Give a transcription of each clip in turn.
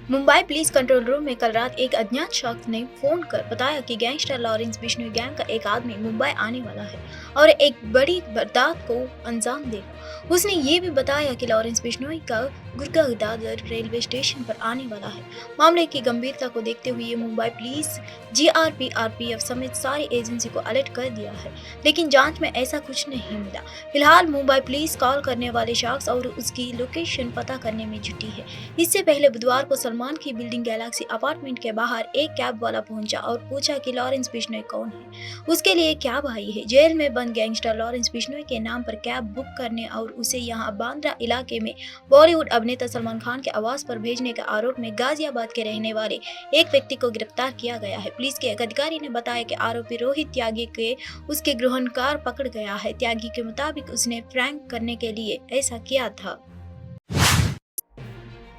Mumbai police control room में कल रात एक अज्ञात शख्स ने फोन कर बताया कि गैंगस्टर लॉरेंस बिश्नोई गैंग का एक आदमी मुंबई आने वाला है और एक बड़ी वारदात को अंजाम देगा। उसने ये भी बताया कि लॉरेंस बिश्नोई का गुरगा दादर रेलवे स्टेशन पर आने वाला है। मामले की गंभीरता को देखते हुए मुंबई पुलिस जीआरपी आरपीएफ समेत सारी एजेंसी को अलर्ट कर दिया है, लेकिन जांच में ऐसा कुछ नहीं मिला। फिलहाल मुंबई पुलिस कॉल करने वाले शख्स और उसकी लोकेशन पता करने में जुटी है। इससे पहले बुधवार को सलमान की बिल्डिंग गैलेक्सी अपार्टमेंट के बाहर एक कैब वाला पहुंचा और पूछा कि लॉरेंस बिश्नोई कौन है, उसके लिए कैब आई है। जेल में बंद गैंगस्टर लॉरेंस बिश्नोई के नाम पर कैब बुक करने और उसे यहां बांद्रा इलाके में बॉलीवुड अभिनेता सलमान खान के आवास पर भेजने के आरोप में गाजियाबाद के रहने वाले एक व्यक्ति को गिरफ्तार किया गया है। पुलिस के एक अधिकारी ने बताया कि आरोपी रोहित त्यागी के उसके गृहकार पकड़ गया है। त्यागी के मुताबिक उसने प्रैंक करने के लिए ऐसा किया था।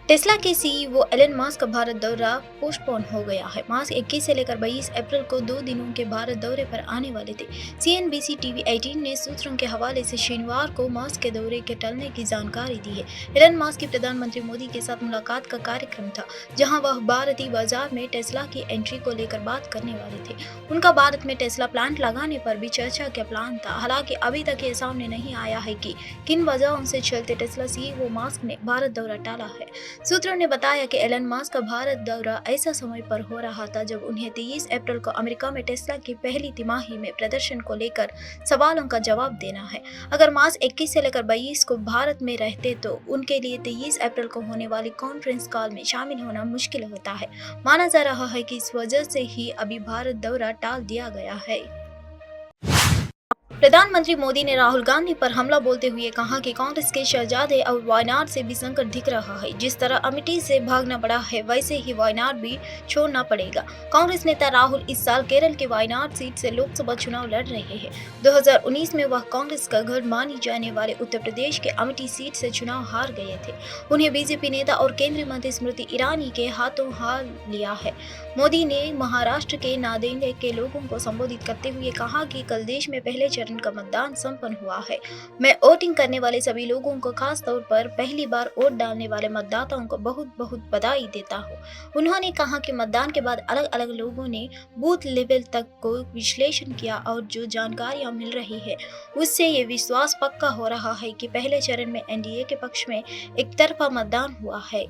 टेस्ला के सीईओ एलन मस्क का भारत दौरा पोस्टपोन हो गया है। मस्क 21 से लेकर 22 अप्रैल को 2 दिनों के भारत दौरे पर आने वाले थे। सीएनबीसी टीवी 18 ने सूत्रों के हवाले से शनिवार को मस्क के दौरे के टलने की जानकारी दी है। एलन मस्क की प्रधानमंत्री मोदी के साथ मुलाकात का कार्यक्रम था, जहां वह भारतीय बाजार में टेस्ला की एंट्री को लेकर बात करने वाले थे। उनका भारत में टेस्ला प्लांट लगाने पर भी चर्चा का प्लान था। हालांकि अभी तक ये सामने नहीं आया है कि किन वजहों से चलते टेस्ला सीईओ मस्क ने भारत दौरा टाला है। सूत्रों ने बताया कि एलन मस्क का भारत दौरा ऐसा समय पर हो रहा था जब उन्हें 23 अप्रैल को अमेरिका में टेस्ला की पहली तिमाही में प्रदर्शन को लेकर सवालों का जवाब देना है। अगर मस्क 21 से लेकर 22 को भारत में रहते तो उनके लिए 23 अप्रैल को होने वाली कॉन्फ्रेंस कॉल में शामिल होना मुश्किल होता है। माना जा रहा है कि इस वजह से ही अभी भारत दौरा टाल दिया गया है। प्रधानमंत्री मोदी ने राहुल गांधी पर हमला बोलते हुए कहा कि कांग्रेस के शहजादे और वायनाड से भी संकट दिख रहा है। जिस तरह अमेठी से भागना पड़ा है, वैसे ही वायनाड भी छोड़ना पड़ेगा। कांग्रेस नेता राहुल इस साल केरल के वायनाड सीट से लोकसभा चुनाव लड़ रहे हैं। 2019 में वह कांग्रेस का गढ़ मानी जाने वाले उत्तर प्रदेश के अमेठी सीट से चुनाव हार गए थे। उन्हें बीजेपी नेता और केंद्रीय मंत्री स्मृति ईरानी के हाथों हार लिया है। मोदी ने महाराष्ट्र के नांदेड़ के लोगों को संबोधित करते हुए कहा कि कल देश में पहले चरण का मतदान संपन्न हुआ है। मैं वोटिंग करने वाले सभी लोगों को, खास तौर पर पहली बार वोट डालने वाले मतदाताओं को बहुत बहुत बधाई देता हूं। उन्होंने कहा कि मतदान के बाद अलग अलग लोगों ने बूथ लेवल तक को विश्लेषण किया और जो जानकारियां मिल रही है उससे ये विश्वास पक्का हो रहा है कि पहले चरण में एनडीए के पक्ष में एक तरफा मतदान हुआ है।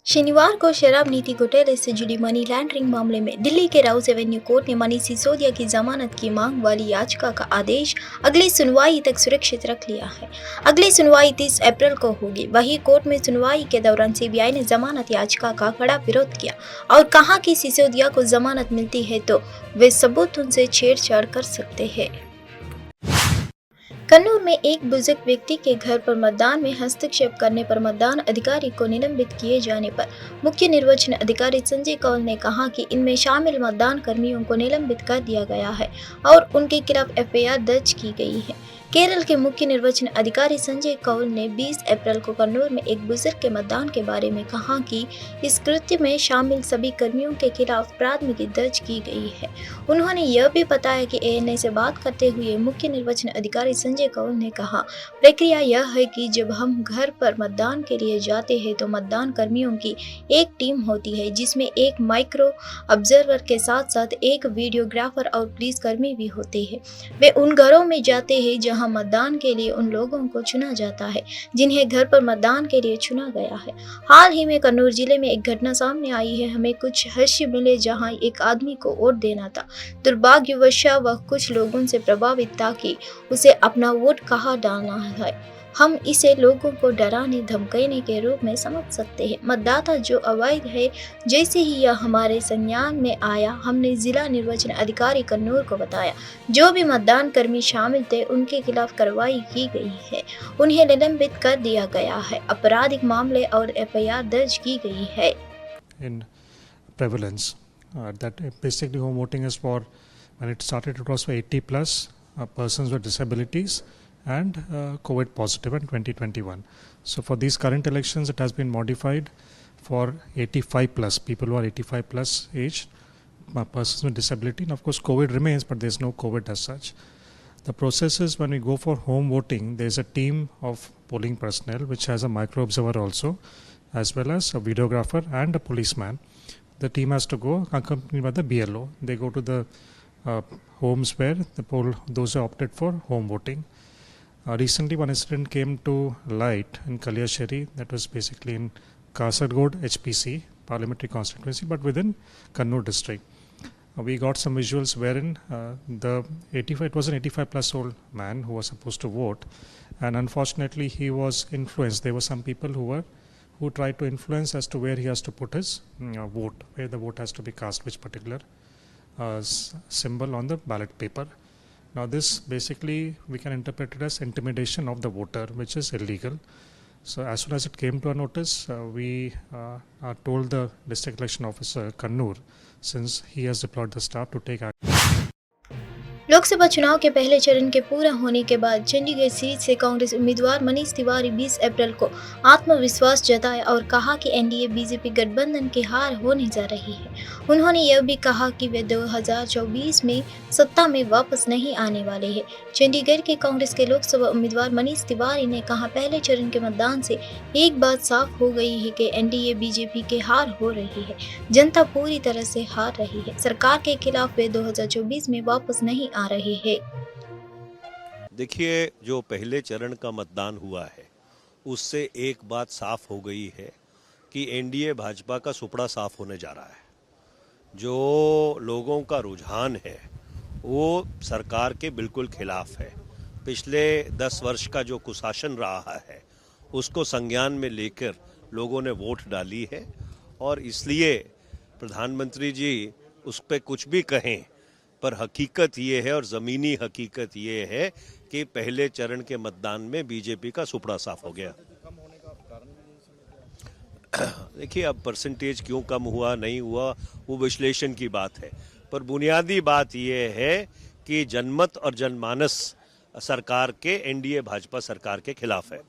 शनिवार को शराब नीति घोटाले से जुड़ी मनी लॉन्ड्रिंग मामले में दिल्ली के राउस एवेन्यू कोर्ट ने मनीष सिसोदिया की जमानत की मांग वाली याचिका का आदेश अगली सुनवाई तक सुरक्षित रख लिया है। अगली सुनवाई 30 अप्रैल को होगी। वहीं कोर्ट में सुनवाई के दौरान सीबीआई ने जमानत याचिका का कड़ा विरोध किया और कहा कि सिसोदिया को जमानत मिलती है तो वे सबूत उनसे छेड़छाड़ कर सकते हैं। कन्नौर में एक बुजुर्ग व्यक्ति के घर पर मतदान में हस्तक्षेप करने पर मतदान अधिकारी को निलंबित किए जाने पर मुख्य निर्वाचन अधिकारी संजय कौल ने कहा कि इनमें शामिल मतदान कर्मियों को निलंबित कर दिया गया है और उनके खिलाफ एफआईआर दर्ज की गई है। केरल के मुख्य निर्वाचन अधिकारी संजय कौल ने 20 अप्रैल को कन्नौर में एक बुजुर्ग के मतदान के बारे में कहा कि इस कृत्य में शामिल सभी कर्मियों के खिलाफ प्राथमिकी दर्ज की गई है। उन्होंने यह भी बताया कि एएनआई से बात करते हुए मुख्य निर्वाचन अधिकारी संजय कौल ने कहा, प्रक्रिया यह है कि जब हम घर पर मतदान के लिए जाते हैं तो मतदान कर्मियों की एक टीम होती है जिसमें एक माइक्रो ऑब्जर्वर के साथ साथ एक वीडियोग्राफर और पुलिसकर्मी भी होते हैं। वे उन घरों में जाते हैं जहां मतदान के लिए उन लोगों को चुना जाता है जिन्हें घर पर मतदान के लिए चुना गया है। हाल ही में कन्नौर जिले में एक घटना सामने आई है। हमें कुछ दृश्य मिले जहां एक आदमी को वोट देना था। दुर्भाग्यवश वह कुछ लोगों से प्रभावित था कि उसे अपना वोट कहाँ डालना है। हम इसे लोगों को डराने धमकाने के रूप में समझ सकते हैं। मतदाता जो अवैध है, जैसे ही यह हमारे संज्ञान में आया हमने जिला निर्वाचन अधिकारी कन्नौर को बताया। जो भी मतदान कर्मी शामिल थे उनके खिलाफ कार्रवाई की गई है, उन्हें निलंबित कर दिया गया है। आपराधिक मामले और एफआईआर दर्ज की गई है। In prevalence, that basically home voting is for, when it started it was for 80 plus persons with disabilities and COVID positive in 2021. So for these current elections it has been modified for 85 plus people who are 85 plus age, persons with disability, and of course COVID remains but there is no COVID as such. The process is, when we go for home voting there is a team of polling personnel which has a micro observer also, as well as a videographer and a policeman. The team has to go accompanied by the BLO. They go to the homes where those are opted for home voting. Recently, one incident came to light in Kaliyasheri, that was basically in Kasargod HPC parliamentary constituency, but within Kannur district. We got some visuals wherein it was an 85 plus old man who was supposed to vote, and unfortunately he was influenced. There were some people who tried to influence as to where he has to put his vote, where the vote has to be cast, which particular symbol on the ballot paper. Now this basically we can interpret it as intimidation of the voter, which is illegal. So as soon as it came to our notice, we told the district election officer Kannur, since he has deployed the staff to take action. Lok Sabha चुनाव के पहले चरण के पूरा होने के बाद Chandigarh seat से कांग्रेस उम्मीदवार मनीष तिवारी 20 अप्रैल को आत्मविश्वास जताया और कहा कि एनडीए बीजेपी गठबंधन की हार होने जा रही है। उन्होंने यह भी कहा कि वे 2024 में सत्ता में वापस नहीं आने वाले हैं। चंडीगढ़ के कांग्रेस के लोकसभा उम्मीदवार मनीष तिवारी ने कहा, पहले चरण के मतदान से एक बात साफ हो गई है कि एनडीए बीजेपी की हार हो रही है। जनता पूरी तरह से हार रही है। सरकार के खिलाफ वे 2024 में वापस नहीं आ रहे हैं। देखिए, जो पहले चरण का मतदान हुआ है उससे एक बात साफ हो गई है कि एनडीए भाजपा का सुपड़ा साफ होने जा रहा है। जो लोगों का रुझान है वो सरकार के बिल्कुल खिलाफ है। पिछले 10 वर्ष का जो कुशासन रहा है उसको संज्ञान में लेकर लोगों ने वोट डाली है, और इसलिए प्रधानमंत्री जी उस पर कुछ भी कहें, पर हकीकत ये है और ज़मीनी हकीकत ये है कि पहले चरण के मतदान में बीजेपी का सुपड़ा साफ हो गया। देखिए, अब परसेंटेज क्यों कम हुआ नहीं हुआ वो विश्लेषण की बात है, पर बुनियादी बात ये है कि जनमत और जनमानस सरकार के एनडीए भाजपा सरकार के खिलाफ है।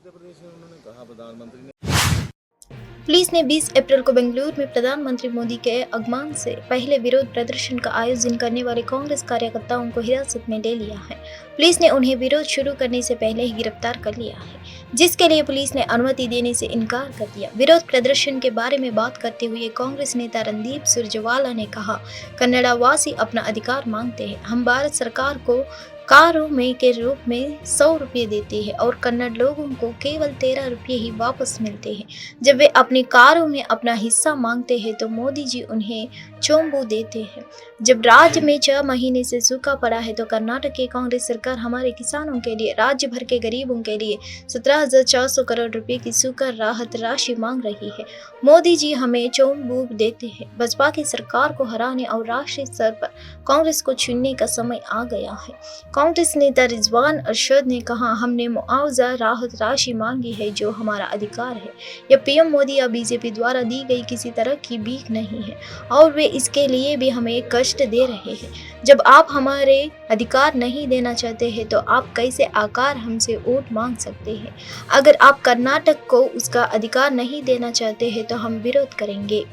पुलिस ने 20 अप्रैल को बेंगलुरु में प्रधानमंत्री मोदी के आगमन से पहले विरोध प्रदर्शन का आयोजन करने वाले कांग्रेस कार्यकर्ताओं को हिरासत में ले लिया है। पुलिस ने उन्हें विरोध शुरू करने से पहले ही गिरफ्तार कर लिया है, जिसके लिए पुलिस ने अनुमति देने से इनकार कर दिया। विरोध प्रदर्शन के बारे में बात करते हुए कांग्रेस नेता रणदीप सुरजेवाला ने कहा, कन्नड़ावासी अपना अधिकार मांगते हैं। हम भारत सरकार को कारों में के रूप में 100 रुपये देते हैं और कन्नड़ लोगों को केवल 13 रुपये ही वापस मिलते हैं। जब वे अपनी कारों में अपना हिस्सा मांगते हैं तो मोदी जी उन्हें चोंबू देते हैं। जब राज्य में 6 महीने से सूखा पड़ा है तो कर्नाटक की कांग्रेस सरकार हमारे किसानों के लिए, राज्य भर के गरीबों के लिए 17,400 करोड़ रुपए की सूखा राहत राशि मांग रही है। मोदी जी हमें चोंबू देते हैं। बसपा की सरकार को हराने और राष्ट्रीय स्तर पर कांग्रेस को चुनने का समय आ गया है। कांग्रेस नेता रिजवान अरशद ने कहा, हमने मुआवजा राहत राशि मांगी है जो हमारा अधिकार है। यह पीएम मोदी या बीजेपी द्वारा दी गई किसी तरह की भीख नहीं है और वे इसके लिए भी हमें कष्ट दे रहे हैं। जब आप हमारे अधिकार नहीं देना चाहते हैं तो आप कैसे आकार हमसे वोट मांग सकते हैं? अगर आप कर्नाटक को उसका अधिकार नहीं देना चाहते हैं तो हम विरोध करेंगे।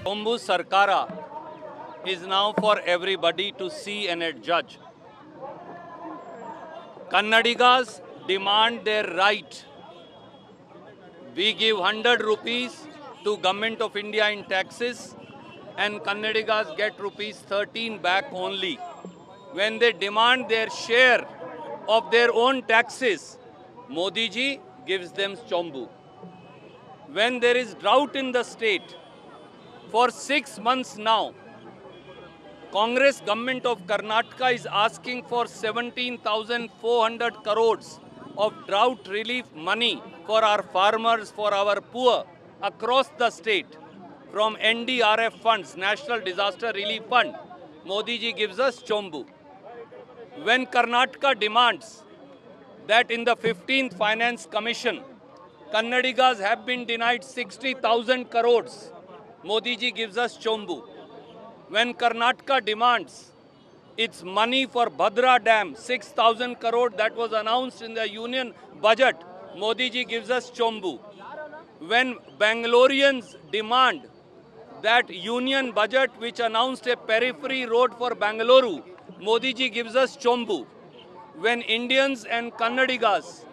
Chombu Sarkara is now for everybody to see and judge. Kannadigas demand their right. We give 100 rupees to Government of India in taxes and Kannadigas get rupees 13 back only. When they demand their share of their own taxes, Modi ji gives them Chombu. When there is drought in the state, for 6 months now, Congress government of Karnataka is asking for 17,400 crores of drought relief money for our farmers, for our poor across the state from NDRF funds, National Disaster Relief Fund. Modi ji gives us Chombu. When Karnataka demands that in the 15th Finance Commission, Kannadigas have been denied 60,000 crores, Modi ji gives us Chombu. When Karnataka demands its money for Bhadra Dam, 6,000 crore that was announced in the union budget, Modi ji gives us Chombu. When Bangaloreans demand that union budget which announced a periphery road for Bangalore, Modi ji gives us Chombu. When Indians and Kannadigas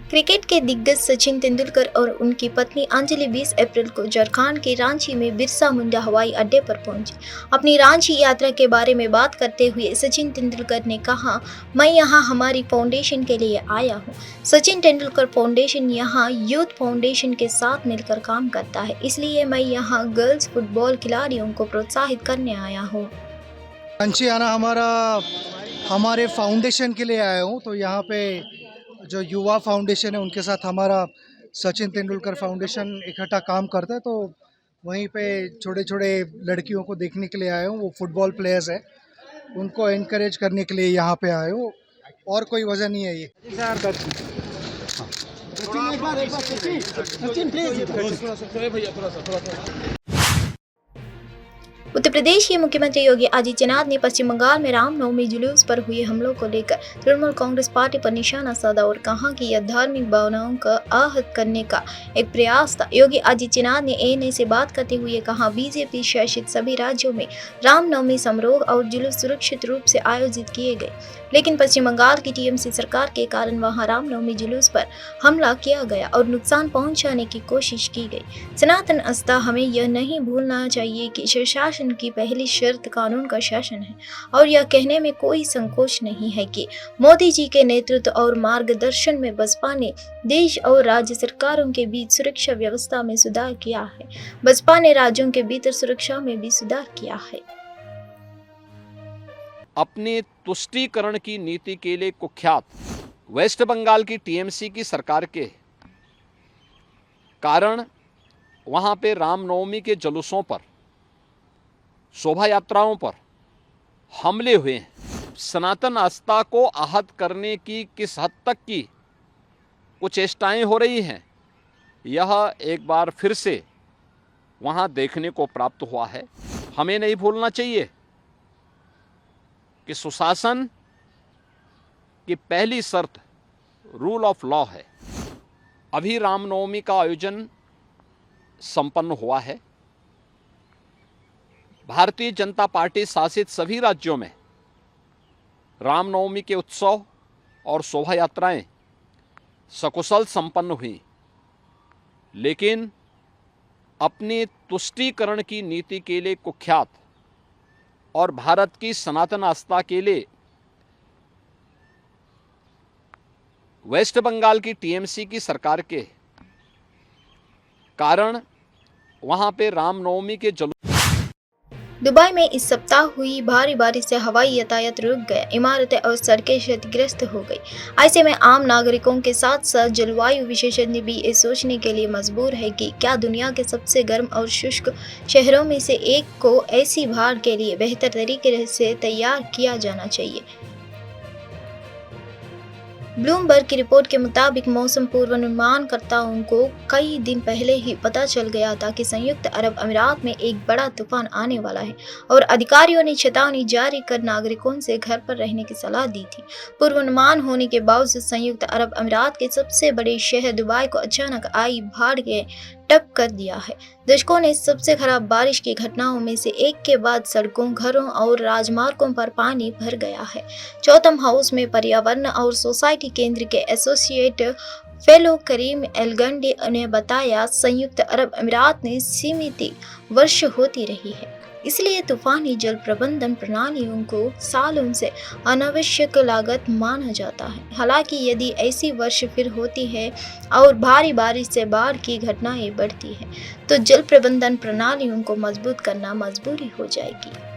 cricket के दिग्गज सचिन तेंदुलकर और उनकी पत्नी अंजलि 20 अप्रैल को झारखंड के रांची में बिरसा मुंडा हवाई अड्डे पर पहुंचे। अपनी रांची यात्रा के बारे में बात करते हुए सचिन तेंदुलकर ने कहा, मैं यहां हमारी फाउंडेशन के लिए आया हूं। सचिन तेंदुलकर फाउंडेशन यहां यूथ फाउंडेशन के साथ मिलकर काम करता है, इसलिए मैं यहां गर्ल्स फुटबॉल खिलाड़ियों को प्रोत्साहित करने आया हूं। रांची आना हमारे फाउंडेशन के लिए आया हूँ। तो यहाँ पे जो युवा फाउंडेशन है उनके साथ हमारा सचिन तेंदुलकर फाउंडेशन इकट्ठा काम करता है। तो वहीं पे छोटे छोटे लड़कियों को देखने के लिए आया हूँ। वो फुटबॉल प्लेयर्स है, उनको एनकरेज करने के लिए यहाँ पे आए हूँ, और कोई वजह नहीं है ये। उत्तर प्रदेश के मुख्यमंत्री योगी आदित्यनाथ ने पश्चिम बंगाल में रामनवमी जुलूस पर हुए हमलों को लेकर तृणमूल कांग्रेस पार्टी पर निशाना साधा और कहा कि यह धार्मिक भावनाओं का आहत करने का एक प्रयास था। योगी आदित्यनाथ ने एएनआई से बात करते हुए कहा, बीजेपी शासित सभी राज्यों में रामनवमी समारोह और जुलूस सुरक्षित रूप से आयोजित किए गए, लेकिन पश्चिम बंगाल की टीएमसी सरकार के कारण वहां रामनवमी जुलूस पर हमला किया गया और नुकसान पहुंचाने की कोशिश की गई। सनातन आस्था हमें यह नहीं भूलना चाहिए कि शासन की पहली शर्त कानून का शासन है और यह कहने में कोई संकोच नहीं है कि मोदी जी के नेतृत्व और मार्गदर्शन में बसपा ने देश और राज्य सरकारों के बीच सुरक्षा व्यवस्था में सुधार किया है। बसपा ने राज्यों के भीतर सुरक्षा में भी सुधार किया है। अपने तुष्टीकरण की नीति के लिए कुख्यात वेस्ट बंगाल की टीएमसी की सरकार के कारण वहां पे रामनवमी के जुलूसों पर, शोभा यात्राओं पर हमले हुए हैं। सनातन आस्था को आहत करने की किस हद तक की कुछ चेष्टाएं हो रही हैं, यह एक बार फिर से वहां देखने को प्राप्त हुआ है। हमें नहीं भूलना चाहिए कि सुशासन की पहली शर्त रूल ऑफ लॉ है। अभी रामनवमी का आयोजन संपन्न हुआ है। भारतीय जनता पार्टी शासित सभी राज्यों में रामनवमी के उत्सव और शोभा यात्राएं सकुशल संपन्न हुई, लेकिन अपनी तुष्टीकरण की नीति के लिए कुख्यात और भारत की सनातन आस्था के लिए वेस्ट बंगाल की टीएमसी की सरकार के कारण वहां पे रामनवमी के दुबई में इस सप्ताह हुई भारी बारिश से हवाई यातायात रुक गया, इमारतें और सड़कें क्षतिग्रस्त हो गई। ऐसे में आम नागरिकों के साथ साथ जलवायु विशेषज्ञ भी ये सोचने के लिए मजबूर है कि क्या दुनिया के सबसे गर्म और शुष्क शहरों में से एक को ऐसी बाढ़ के लिए बेहतर तरीके से तैयार किया जाना चाहिए। ब्लूमबर्ग की रिपोर्ट के मुताबिक मौसम पूर्वानुमानकर्ताओं को कई दिन पहले ही पता चल गया था कि संयुक्त अरब अमीरात में एक बड़ा तूफान आने वाला है और अधिकारियों ने चेतावनी जारी कर नागरिकों से घर पर रहने की सलाह दी थी। पूर्वानुमान होने के बावजूद संयुक्त अरब अमीरात के सबसे बड़े शहर दुबई को अचानक आई बाढ़ के टप कर दिया है। दशकों ने सबसे खराब बारिश की घटनाओं में से एक के बाद सड़कों, घरों और राजमार्गों पर पानी भर गया है। चौथम हाउस में पर्यावरण और सोसाइटी केंद्र के एसोसिएट फेलो करीम एलगंडी ने बताया, संयुक्त अरब अमीरात में सीमित वर्षा होती रही है, इसलिए तूफानी जल प्रबंधन प्रणालियों को सालों से अनावश्यक लागत माना जाता है। हालांकि यदि ऐसी वर्षा फिर होती है और भारी बारिश से बाढ़ की घटनाएं बढ़ती है, तो जल प्रबंधन प्रणालियों को मजबूत करना मजबूरी हो जाएगी।